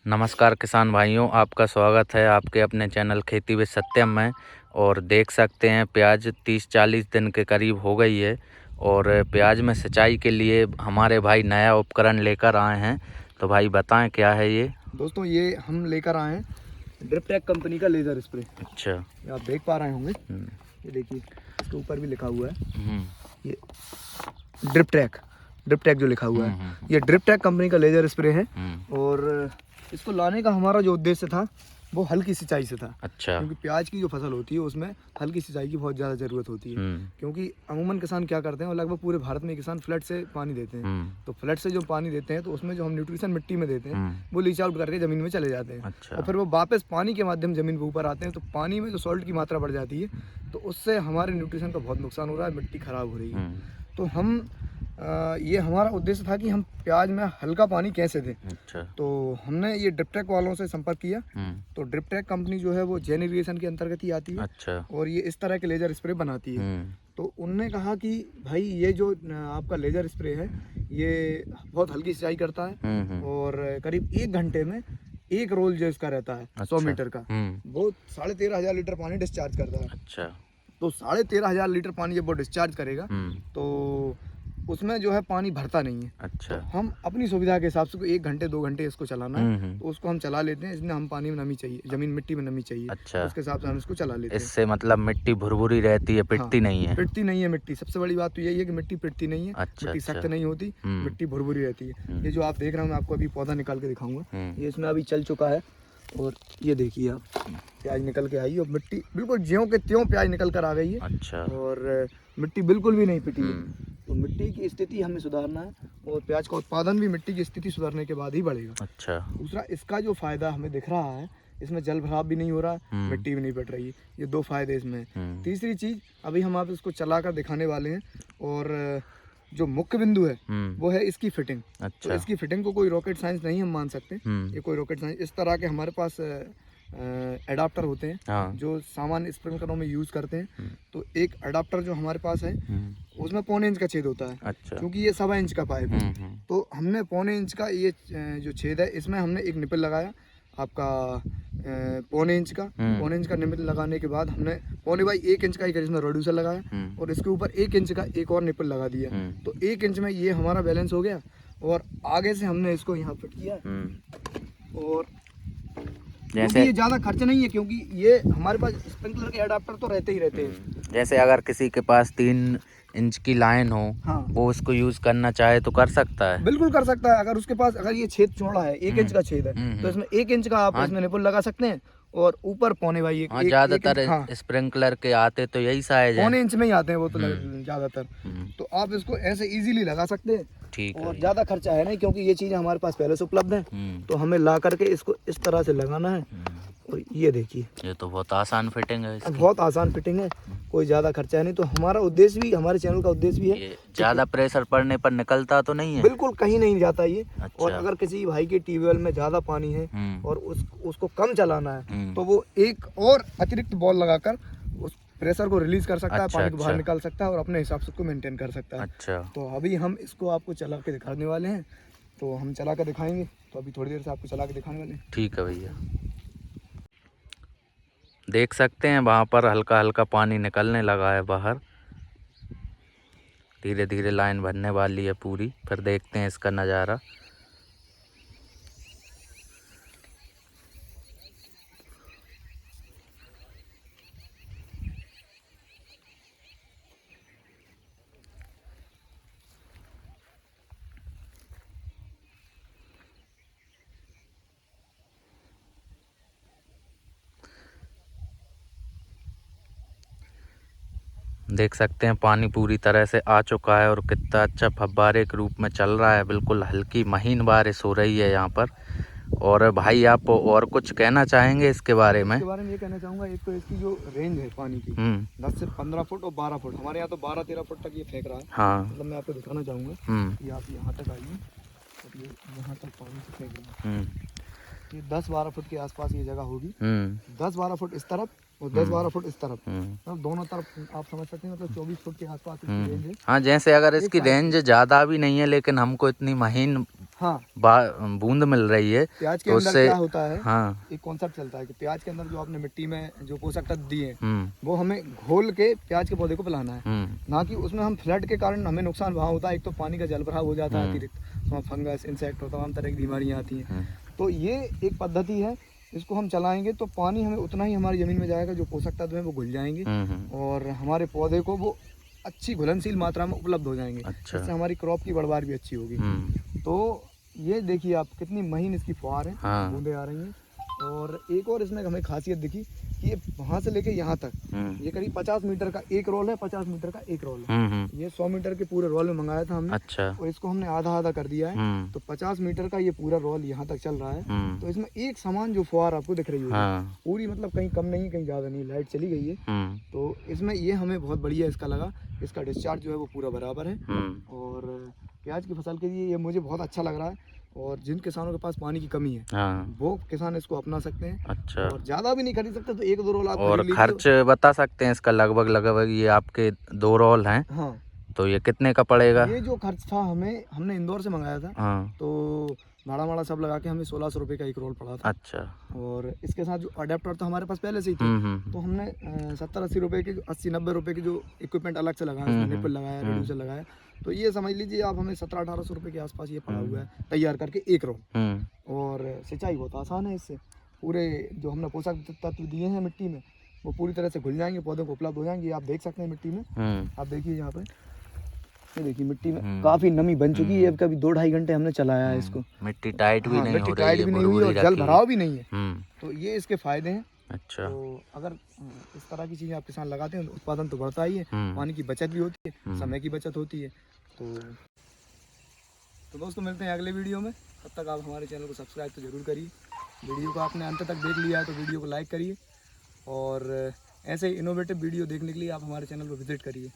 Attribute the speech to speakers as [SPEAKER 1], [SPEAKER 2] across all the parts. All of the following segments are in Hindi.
[SPEAKER 1] नमस्कार किसान भाइयों, आपका स्वागत है आपके अपने चैनल खेती विद सत्यम में। और देख सकते हैं प्याज 30-40 दिन के करीब हो गई है और प्याज में सिंचाई के लिए हमारे भाई नया उपकरण लेकर आए हैं। तो भाई बताएं क्या है ये?
[SPEAKER 2] दोस्तों ये हम लेकर आए हैं ड्रिपटेक कंपनी का लेज़र स्प्रे।
[SPEAKER 1] अच्छा।
[SPEAKER 2] ये आप देख पा रहे होंगे, ये देखिए इसके ऊपर भी लिखा हुआ है ये ड्रिपटेक जो लिखा हुआ है, ये ड्रिपटेक कंपनी का लेज़र स्प्रे है। और इसको लाने का हमारा जो उद्देश्य था वो हल्की सिंचाई से था।
[SPEAKER 1] अच्छा।
[SPEAKER 2] क्योंकि प्याज की जो फसल होती है उसमें हल्की सिंचाई की बहुत ज़्यादा ज़रूरत होती है। क्योंकि अमूमन किसान क्या करते हैं, और लगभग पूरे भारत में किसान फ्लड से पानी देते हैं। तो फ्लड से जो पानी देते हैं तो उसमें जो हम न्यूट्रिशन मिट्टी में देते हैं वो लीच आउट करके ज़मीन में चले जाते हैं।
[SPEAKER 1] अच्छा।
[SPEAKER 2] और फिर वो वापस पानी के माध्यम ज़मीन के ऊपर आते हैं, तो पानी में जो सॉल्ट की मात्रा बढ़ जाती है, तो उससे हमारे न्यूट्रिशन का बहुत नुकसान हो रहा है, मिट्टी ख़राब हो रही है। तो हम ये हमारा उद्देश्य था कि हम प्याज में हल्का पानी कैसे दें।
[SPEAKER 1] अच्छा।
[SPEAKER 2] तो हमने ये ड्रिपटेक वालों से संपर्क किया। तो ड्रिपटेक कंपनी जो है वो जैन इरिगेशन के अंतर्गत ही आती है।
[SPEAKER 1] अच्छा।
[SPEAKER 2] और ये इस तरह के लेजर स्प्रे बनाती है। तो उनने कहा कि भाई ये जो आपका लेजर स्प्रे है ये बहुत हल्की सिंचाई करता है और करीब 1 घंटे में 1 रोल जो इसका रहता है 100 मीटर का, वो 13,500 लीटर पानी डिस्चार्ज करता है।
[SPEAKER 1] अच्छा।
[SPEAKER 2] तो 13,500 लीटर पानी जब वो डिस्चार्ज करेगा तो उसमें जो है पानी भरता नहीं है।
[SPEAKER 1] अच्छा।
[SPEAKER 2] तो हम अपनी सुविधा के हिसाब से 1 घंटे 2 घंटे इसको चलाना है, तो उसको हम चला लेते हैं। इसमें हम पानी में नमी चाहिए, जमीन मिट्टी में नमी चाहिए।
[SPEAKER 1] अच्छा।
[SPEAKER 2] उसके हिसाब से हम इसको चला लेते हैं।
[SPEAKER 1] इससे मतलब मिट्टी भुरभुरी रहती है, पिटती नहीं है?
[SPEAKER 2] पिटती नहीं है मिट्टी। सबसे बड़ी बात तो यही है कि मिट्टी पिटती नहीं है।
[SPEAKER 1] अच्छा।
[SPEAKER 2] मिट्टी सख्त नहीं होती, मिट्टी भुरभुरी रहती है। ये जो आप देख रहे हैं, मैं आपको अभी पौधा निकाल के दिखाऊंगा। ये इसमें अभी चल चुका है और ये देखिए आप, प्याज निकल के आई और मिट्टी बिल्कुल ज्यों के त्यों प्याज निकल कर आ गई है। अच्छा। और मिट्टी बिल्कुल भी नहीं पिटी है। तो मिट्टी की स्थिति हमें सुधारना है और प्याज का उत्पादन भी मिट्टी की स्थिति सुधारने के बाद ही बढ़ेगा। अच्छा। दूसरा इसका जो फायदा हमें दिख रहा है, इसमें जल भराव भी नहीं हो रहा, मिट्टी भी नहीं पिट रही है। ये 2 फायदे इसमें। तीसरी चीज अभी हम आप इसको चलाकर दिखाने वाले हैं और जो मुख्य बिंदु है वो है इसकी फिटिंग। अच्छा। तो इसकी फिटिंग को कोई रॉकेट साइंस नहीं हम मान सकते। ये कोई रॉकेट साइंस, इस तरह के हमारे पास एडाप्टर होते हैं। हाँ। जो सामान्य स्प्रिंकलरों में यूज करते हैं। तो एक एडाप्टर जो हमारे पास है उसमें 1.25 इंच का छेद होता है। अच्छा। क्योंकि ये 1.25 इंच का पाइप है। तो हमने 1.25 इंच का ये जो छेद है इसमें हमने एक निपल लगाया आपका 1.25 इंच का। 1.25 इंच का निपल लगाने के बाद हमने 1.25 इंच का एक इसमें रेड्यूसर लगाया और इसके ऊपर 1 इंच का एक और निपल लगा दिया। तो 1 इंच में ये हमारा बैलेंस हो गया और आगे से हमने इसको यहाँ फिट किया। और जैसे ये ज़्यादा खर्च नहीं है, क्योंकि ये हमारे पास स्प्रिंकलर के एडाप्टर तो रहते ही रहते हैं।
[SPEAKER 1] जैसे अगर किसी के पास 3 इंच की लाइन हो, हाँ, वो उसको यूज करना चाहे तो कर सकता है?
[SPEAKER 2] बिल्कुल कर सकता है। अगर उसके पास अगर ये छेद चौड़ा है, 1 इंच का छेद है, तो इसमें 1 इंच का आप इसमें निपुल लगा सकते हैं और ऊपर 1.25
[SPEAKER 1] हाँ, ज्यादातर स्प्रिंकलर के आते तो यही साइज है,
[SPEAKER 2] 1.25 इंच में ही आते हैं वो तो ज्यादातर। तो आप इसको ऐसे इजीली लगा सकते हैं। ठीक है। और ज्यादा खर्चा है नहीं, क्योंकि ये चीजें हमारे पास पहले से उपलब्ध है। तो हमें ला करके इसको इस तरह से लगाना है। और ये देखिए,
[SPEAKER 1] ये तो बहुत आसान फिटिंग है इसकी।
[SPEAKER 2] बहुत आसान फिटिंग है, कोई ज्यादा खर्चा है नहीं। तो हमारा उद्देश्य भी, हमारे चैनल का उद्देश्य भी है,
[SPEAKER 1] ज्यादा प्रेशर पड़ने पर निकलता तो नहीं है?
[SPEAKER 2] बिल्कुल कहीं नहीं जाता ये। अच्छा। और अगर किसी भाई के ट्यूबवेल में ज्यादा पानी है और उसको कम चलाना है, तो वो एक और अतिरिक्त बॉल लगाकर उस प्रेशर को रिलीज कर सकता है। पानी को बाहर निकाल सकता है और अपने हिसाब से उसको मेंटेन कर सकता है। अच्छा। तो अभी हम इसको आपको चला के दिखाने वाले हैं। तो हम चला कर दिखाएंगे, तो अभी थोड़ी देर से आपको चला के दिखाने वाले हैं।
[SPEAKER 1] ठीक है भैया। देख सकते हैं वहाँ पर हल्का हल्का पानी निकलने लगा है बाहर। धीरे धीरे लाइन भरने वाली है पूरी। फिर देखते हैं इसका नज़ारा। देख सकते हैं पानी पूरी तरह से आ चुका है और कितना अच्छा फव्वारे के रूप में चल रहा है। बिल्कुल हल्की महीन बारिश हो रही है यहाँ पर। और भाई आप और कुछ कहना चाहेंगे इसके बारे में?
[SPEAKER 2] इसके बारे में ये कहना चाहूँगा, एक तो इसकी जो रेंज है पानी की 10 से 15 फुट और 12 फुट, हमारे यहाँ तो 12-13 फुट तक ये फेंक रहा है। हाँ। मतलब मैं आपको दिखाना चाहूँगा कि आप यहाँ तक आइए और ये यहाँ तक पानी से फेंक रहा है। ये 10-12 फुट के आसपास ये जगह होगी। 10-12 फुट इस तरफ और 10-12 फुट इस तरफ, मतलब दोनों तरफ आप समझ सकते हैं। मतलब 24 फुट के आसपास इसकी रेंज है।
[SPEAKER 1] हाँ, जैसे अगर इसकी रेंज ज़्यादा भी नहीं है लेकिन हमको इतनी महीन
[SPEAKER 2] हाँ
[SPEAKER 1] बूंद मिल रही है।
[SPEAKER 2] प्याज के
[SPEAKER 1] तो
[SPEAKER 2] अंदर
[SPEAKER 1] उससे
[SPEAKER 2] क्या होता है,
[SPEAKER 1] हाँ
[SPEAKER 2] एक कॉन्सेप्ट चलता है कि प्याज के अंदर जो आपने मिट्टी में जो पोषक तत्व दिए हैं वो हमें घोल के प्याज के पौधे को पिलाना है, ना कि उसमें हम फ्लड के कारण हमें नुकसान वहाँ होता है। एक तो पानी का जल भराव हो जाता है अतिरिक्त, वहाँ फंगस, इंसेक्ट और तमाम तरह की बीमारियाँ आती हैं। तो ये एक पद्धति है, इसको हम चलाएंगे तो पानी हमें उतना ही हमारी ज़मीन में जाएगा, जो पोषक तत्व हैं वो घुल जाएंगे और हमारे पौधे को वो अच्छी घुलनशील मात्रा में उपलब्ध हो जाएंगे।
[SPEAKER 1] अच्छा।
[SPEAKER 2] इससे हमारी क्रॉप की बढ़वार भी अच्छी होगी। तो ये देखिए आप कितनी महीन इसकी फुहार है, बूंदें आ रही हैं। और एक और इसमें हमें खासियत दिखी कि ये वहाँ से लेके यहाँ तक ये करीब 50 मीटर का एक रोल है, 50 मीटर का एक रोल है। ये 100 मीटर के पूरे रोल में मंगाया था हमने।
[SPEAKER 1] अच्छा।
[SPEAKER 2] और इसको हमने आधा आधा कर दिया है, तो 50 मीटर का ये पूरा रोल यहाँ तक चल रहा है। तो इसमें एक समान जो फुहार आपको दिख रही है पूरी, मतलब कहीं कम नहीं कहीं ज़्यादा नहीं, लाइट चली गई है। तो इसमें ये हमें बहुत बढ़िया इसका लगा, इसका डिस्चार्ज जो है वो पूरा बराबर है। और प्याज की फसल के लिए ये मुझे बहुत अच्छा लग रहा है। और जिन किसानों के पास पानी की कमी है वो किसान इसको अपना सकते हैं। अच्छा। और ज़्यादा भी नहीं खरीद सकते तो 1-2 रोल आप
[SPEAKER 1] और खर्च बता सकते हैं इसका लगभग ये आपके 2 रोल हैं। हाँ। तो ये कितने का पड़ेगा?
[SPEAKER 2] ये जो खर्च था हमने इंदौर से मंगाया था। तो भाड़ा सब लगा के हमें 1600 रुपये का एक रोल पड़ा था। अच्छा। और इसके साथ जो अडेप्टर तो हमारे पास पहले से ही थे, तो हमने 70-80 रुपये के 80-90 रुपये की जो इक्विपमेंट अलग से लगाया, उसमें निपल लगाया, रेड्यूसर लगाया। तो ये समझ लीजिए आप हमें 1700-1800 रुपये के आसपास ये पड़ा हुआ है तैयार करके एक रोल। और सिंचाई बहुत आसान है इससे, पूरे जो हमने पोषक तत्व दिए हैं मिट्टी में वो पूरी तरह से घुल जाएंगे, पौधों को उपलब्ध हो जाएंगे। आप देख सकते हैं मिट्टी में, आप देखिए यहाँ पे, ये देखिए मिट्टी में काफी नमी बन चुकी है। कभी 2-2.5 घंटे हमने चलाया है इसको।
[SPEAKER 1] मिट्टी टाइट भी नहीं हो रही है,
[SPEAKER 2] नहीं हुई और जल भराव भी नहीं है। तो ये इसके फायदे हैं। अच्छा। तो अगर इस तरह की चीजें आप किसान लगाते हैं तो उत्पादन तो बढ़ता ही है, पानी की बचत भी होती है, समय की बचत होती है। तो दोस्तों मिलते हैं अगले वीडियो में, तब तक आप हमारे चैनल को सब्सक्राइब तो जरूर करिए। वीडियो को आपने अंत तक देख लिया है तो वीडियो को लाइक करिए, और ऐसे ही इनोवेटिव वीडियो देखने के लिए आप हमारे चैनल पर विजिट करिए।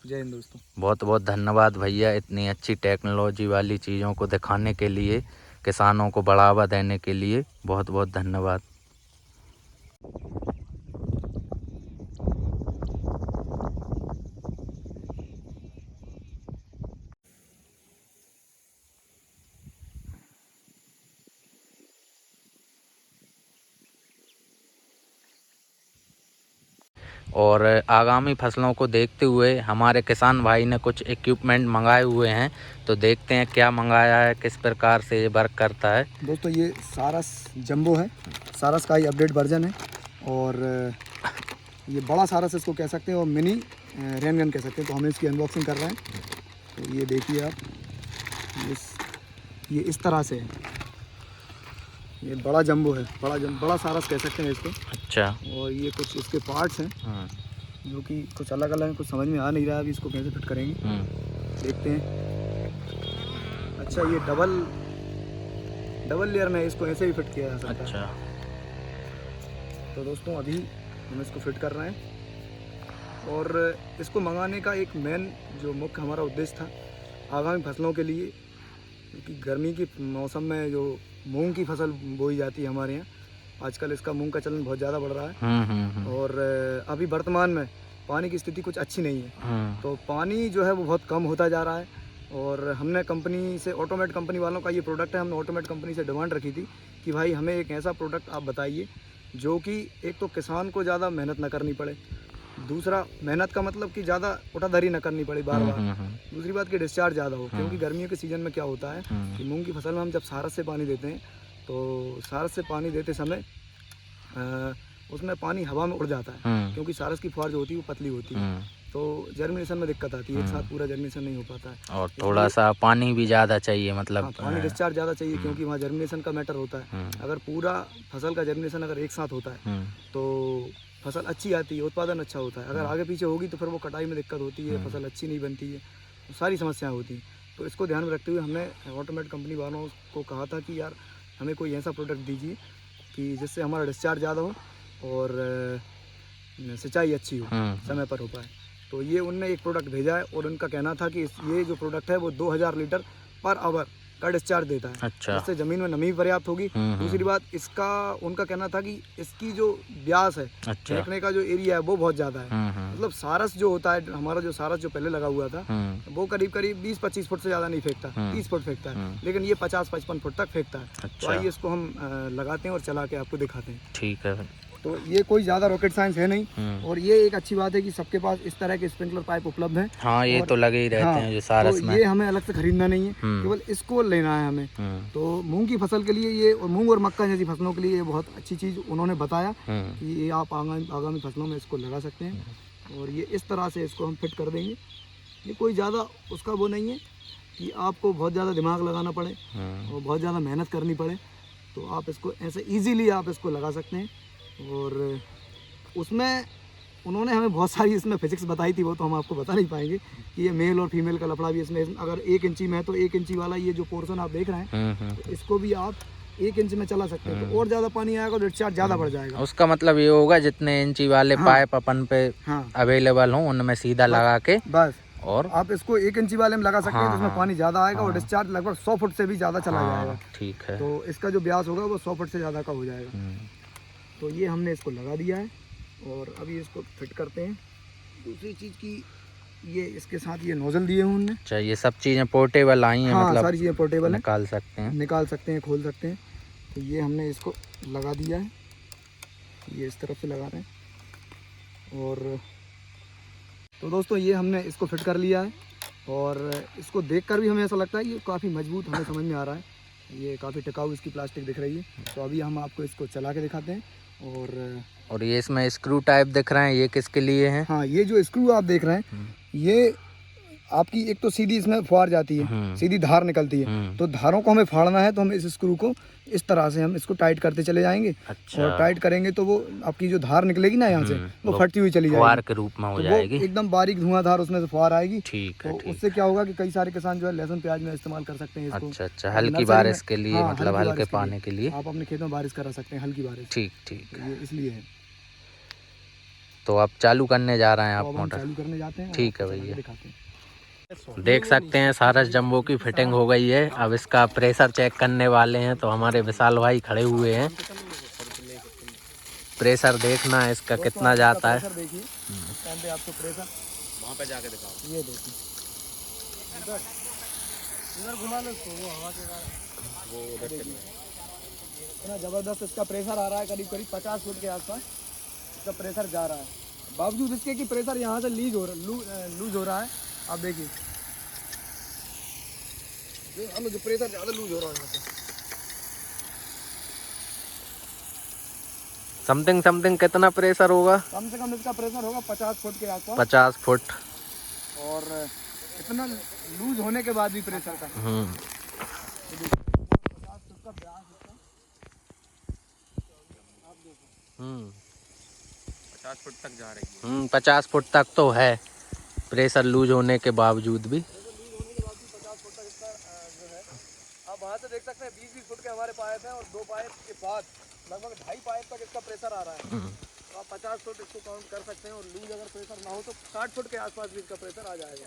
[SPEAKER 2] जय हिंद दोस्तों।
[SPEAKER 1] बहुत बहुत धन्यवाद भैया, इतनी अच्छी टेक्नोलॉजी वाली चीज़ों को दिखाने के लिए, किसानों को बढ़ावा देने के लिए बहुत बहुत धन्यवाद। और आगामी फसलों को देखते हुए हमारे किसान भाई ने कुछ इक्विपमेंट मंगाए हुए हैं, तो देखते हैं क्या मंगाया है, किस प्रकार से ये वर्क करता है।
[SPEAKER 2] दोस्तों ये सारस जंबो है, सारस का ही अपडेट वर्जन है। और ये बड़ा सारस इसको कह सकते हैं और मिनी रेन गन कह सकते हैं। तो हम इसकी अनबॉक्सिंग कर रहे हैं। तो ये देखिए आप, ये इस तरह से है, ये बड़ा जंबो है, बड़ा सारस कह सकते हैं इसको। अच्छा। और ये कुछ इसके पार्ट्स हैं जो कि कुछ अलग अलग हैं, कुछ समझ में आ नहीं रहा है अभी इसको कैसे फिट करेंगे, देखते हैं। अच्छा, ये डबल लेयर में इसको ऐसे भी फिट किया जा सकता है। अच्छा। तो दोस्तों अभी हम इसको फिट कर रहे हैं। और इसको मंगाने का एक मेन जो मुख्य हमारा उद्देश्य था, आगामी फसलों के लिए, क्योंकि गर्मी के मौसम में जो मूंग की फसल बोई जाती है हमारे यहाँ, आजकल इसका मूंग का चलन बहुत ज़्यादा बढ़ रहा है। और अभी वर्तमान में पानी की स्थिति कुछ अच्छी नहीं है। तो पानी जो है वो बहुत कम होता जा रहा है। और हमने कंपनी से, ऑटोमेट कंपनी वालों का ये प्रोडक्ट है, हमने ऑटोमेट कंपनी से डिमांड रखी थी कि भाई हमें एक ऐसा प्रोडक्ट आप बताइए जो कि एक तो किसान को ज़्यादा मेहनत ना करनी पड़े, दूसरा मेहनत का मतलब कि ज़्यादा उठाधरी ना करनी पड़े बार बार, दूसरी बात कि डिस्चार्ज ज़्यादा हो। क्योंकि गर्मियों के सीज़न में क्या होता है कि मूंग की फसल में हम जब सारस से पानी देते हैं तो सारस से पानी देते समय उसमें पानी हवा में उड़ जाता है, क्योंकि सारस की फुहार जो होती है वो पतली होती है, तो जर्मिनेशन में दिक्कत आती है, एक साथ पूरा जर्मिनेशन नहीं हो पाता है। और
[SPEAKER 1] थोड़ा सा पानी भी ज़्यादा चाहिए, मतलब
[SPEAKER 2] हाँ, पानी डिस्चार्ज ज़्यादा चाहिए, क्योंकि वहाँ जर्मिनेशन का मैटर होता है। अगर पूरा फसल का जर्मिनेशन अगर एक साथ होता है तो फसल अच्छी आती है, उत्पादन अच्छा होता है। अगर आगे पीछे होगी तो फिर वो कटाई में दिक्कत होती है, फसल अच्छी नहीं बनती है, तो सारी समस्याएं होती हैं। तो इसको ध्यान में रखते हुए हमने ऑटोमेट कंपनी वालों को कहा था कि यार हमें कोई ऐसा प्रोडक्ट दीजिए कि जिससे हमारा डिस्चार्ज ज़्यादा हो और सिंचाई अच्छी हो, समय पर हो पाए। तो ये उनने एक प्रोडक्ट भेजा है और उनका कहना था कि ये जो प्रोडक्ट है वो 2000 लीटर पर आवर का डिस्चार्ज देता है।
[SPEAKER 1] अच्छा।
[SPEAKER 2] जिससे जमीन में नमी पर्याप्त होगी। दूसरी बात, इसका उनका कहना था कि इसकी जो व्यास है, फेंकने का जो एरिया है वो बहुत ज़्यादा है। मतलब सारस जो होता है हमारा, जो सारस जो पहले लगा हुआ था वो करीब करीब 20-25 फुट से ज़्यादा नहीं फेंकता, 30 फुट फेंकता है, लेकिन ये 50-55 फुट तक फेंकता है। तो आइए इसको हम लगाते हैं और चला के आपको दिखाते हैं।
[SPEAKER 1] ठीक है।
[SPEAKER 2] तो ये कोई ज़्यादा रॉकेट साइंस है नहीं, और ये एक अच्छी बात है कि सबके पास इस तरह के स्प्रिंकलर पाइप उपलब्ध हैं।
[SPEAKER 1] हाँ, ये तो लगे ही रहते हैं जो सारस
[SPEAKER 2] तो
[SPEAKER 1] में।
[SPEAKER 2] ये हमें अलग से खरीदना नहीं है, केवल इसको लेना है हमें। तो मूंग की फसल के लिए ये, और मूंग और मक्का जैसी फसलों के लिए ये बहुत अच्छी चीज़ उन्होंने बताया कि ये आप आगामी फसलों में इसको लगा सकते हैं। और ये इस तरह से इसको हम फिट कर देंगे। ये कोई ज़्यादा उसका वो नहीं है कि आपको बहुत ज़्यादा दिमाग लगाना पड़े और बहुत ज़्यादा मेहनत करनी पड़े। तो आप इसको ऐसे ईजीली आप इसको लगा सकते हैं। और उसमें उन्होंने हमें बहुत सारी इसमें फिजिक्स बताई थी, वो तो हम आपको बता नहीं पाएंगे कि ये मेल और फीमेल का लफड़ा भी इसमें अगर 1 इंची में है तो 1 इंची वाला ये जो पोर्शन आप देख रहे हैं तो इसको भी आप 1 इंच में चला सकते हैं। तो और ज़्यादा पानी आएगा तो डिस्चार्ज ज़्यादा बढ़ जाएगा।
[SPEAKER 1] उसका मतलब ये होगा जितने इंची वाले पाइप अपन पे अवेलेबल हों उनमें सीधा लगा के बस, और आप इसको 1 इंची वाले में लगा सकते हैं जिसमें पानी ज़्यादा आएगा और डिस्चार्ज लगभग 100 फुट से भी ज़्यादा चला जाएगा। ठीक है।
[SPEAKER 2] तो इसका जो व्यास होगा वो 100 फुट से ज़्यादा का हो जाएगा। तो ये हमने इसको लगा दिया है और अभी इसको फिट करते हैं। दूसरी चीज़ की ये इसके साथ ये नोजल दिए हैं उनने। अच्छा, ये सब चीज़ें पोर्टेबल आई हैं? मतलब सारी चीज़ें पोर्टेबल हैं, निकाल सकते हैं, खोल सकते हैं। तो ये हमने इसको लगा दिया है, ये इस तरफ से लगा रहे हैं। और तो दोस्तों ये हमने इसको फिट कर लिया है और इसको देखकर भी हमें ऐसा लगता है ये काफ़ी मजबूत हमें समझ में आ रहा है, ये काफ़ी टिकाऊ इसकी प्लास्टिक दिख रही है। तो अभी हम आपको इसको चला के दिखाते हैं। और ये इसमें स्क्रू टाइप दिख रहे हैं, ये किसके लिए हैं? हाँ, ये जो स्क्रू आप देख रहे हैं ये आपकी एक तो सीधी इसमें फुहार जाती है, सीधी धार निकलती है। तो धारों को हमें फाड़ना है तो हम इस स्क्रू को इस तरह से हम इसको टाइट करते चले जाएंगे। अच्छा। और टाइट करेंगे तो वो आपकी जो धार निकलेगी ना यहाँ से वो फटती हुई चली जाएगी, फुहार के रूप में हो जाएगी, एकदम बारीक धुआंधार उसमें से फुहार आएगी। ठीक है। तो उससे क्या होगा कि कई सारे किसान जो है लहसुन प्याज में इस्तेमाल कर सकते हैं इसको। अच्छा, हल्की बारिश के लिए, मतलब हल्के पानी के लिए आप अपने खेतों में बारिश करा सकते हैं, हल्की बारिश। ठीक, ये इसलिए है। तो आप चालू करने जा रहे हैं आप मोटर? चालू करने जाते हैं। ठीक है भैया, दिखाते हैं। देख सकते हैं सारस जंबो की फिटिंग हो गई है। अब इसका प्रेशर चेक करने वाले हैं तो हमारे विशाल भाई खड़े हुए हैं। प्रेशर देखना है इसका कितना जाता है। देखिए आपको प्रेशर वहाँ पे जाके दिखाओ, ये देखिए इधर घुमा लो इसको, वो हवा के कारण वो उधर चले। इतना ज़बरदस्त इसका प्रेशर आ रहा है, करीब 50 फुट के आसपास इसका प्रेशर जा रहा है। बावजूद इसके कि प्रेशर यहाँ से लूज हो रहा है। आप देखिए जो प्रेशर ज़्यादा लूज हो रहा है यहाँ से। समथिंग कितना प्रेशर होगा? कम से कम इसका प्रेशर होगा 50 फुट के आसपास। 50 फुट। और इतना लूज होने के बाद भी प्रेशर का 50 फुट तक जा रही है। 50 फुट तक तो है प्रेशर लूज होने के बावजूद भी। 50 फुट तक इसका जो है आप वहाँ से देख सकते हैं 20-20 फुट के हमारे पाइप हैं और 2 पाइप के बाद लगभग 2.5 पाइप तक इसका प्रेशर आ रहा है। तो आप 50 फुट इसको काउंट कर सकते हैं। और लूज अगर प्रेशर ना हो तो 60 फुट के आसपास भी इसका प्रेशर आ जाएगा।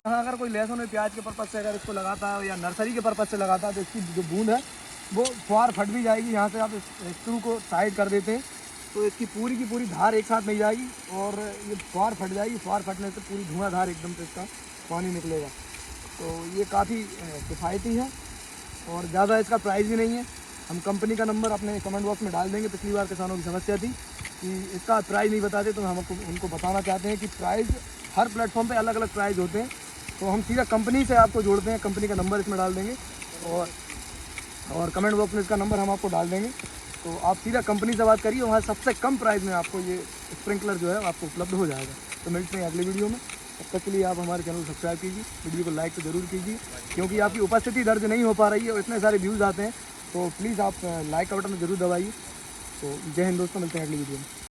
[SPEAKER 2] हाँ, अगर कोई लहसुन और प्याज के पर्पज़ से अगर इसको लगाता है या नर्सरी के पर्पज़ से लगाता है तो इसकी जो बूंद है वो फुहार फट भी जाएगी। यहाँ से आप स्क्रू को साइड कर देते हैं तो इसकी पूरी की पूरी धार एक साथ नहीं जाएगी और ये फुहार फट जाएगी। फुहार फटने से पूरी धुआंधार एकदम से इसका पानी निकलेगा। तो ये काफ़ी किफ़ायती है और ज़्यादा इसका प्राइस भी नहीं है। हम कंपनी का नंबर अपने कमेंट बॉक्स में डाल देंगे। पिछली बार किसानों की समस्या थी कि इसका प्राइस नहीं बताते, तो हम उनको बताना चाहते हैं कि प्राइस हर प्लेटफॉर्म पे अलग अलग प्राइस होते हैं। तो हम सीधा कंपनी से आपको जोड़ते हैं, कंपनी का नंबर इसमें डाल देंगे और कमेंट बॉक्स में इसका नंबर हम आपको डाल देंगे। तो आप सीधा कंपनी से बात करिए, वहाँ सबसे कम प्राइस में आपको ये स्प्रिंकलर जो है आपको उपलब्ध हो जाएगा। तो मिलते हैं अगले वीडियो में। तब तक के लिए आप हमारे चैनल को सब्सक्राइब कीजिए, वीडियो को लाइक तो ज़रूर कीजिए, क्योंकि आपकी उपस्थिति दर्ज नहीं हो पा रही है और इतने सारे व्यूज़ आते हैं। तो प्लीज़ आप लाइक का बटन ज़रूर दबाइए। तो जय हिंद दोस्तों, मिलते हैं अगली वीडियो में।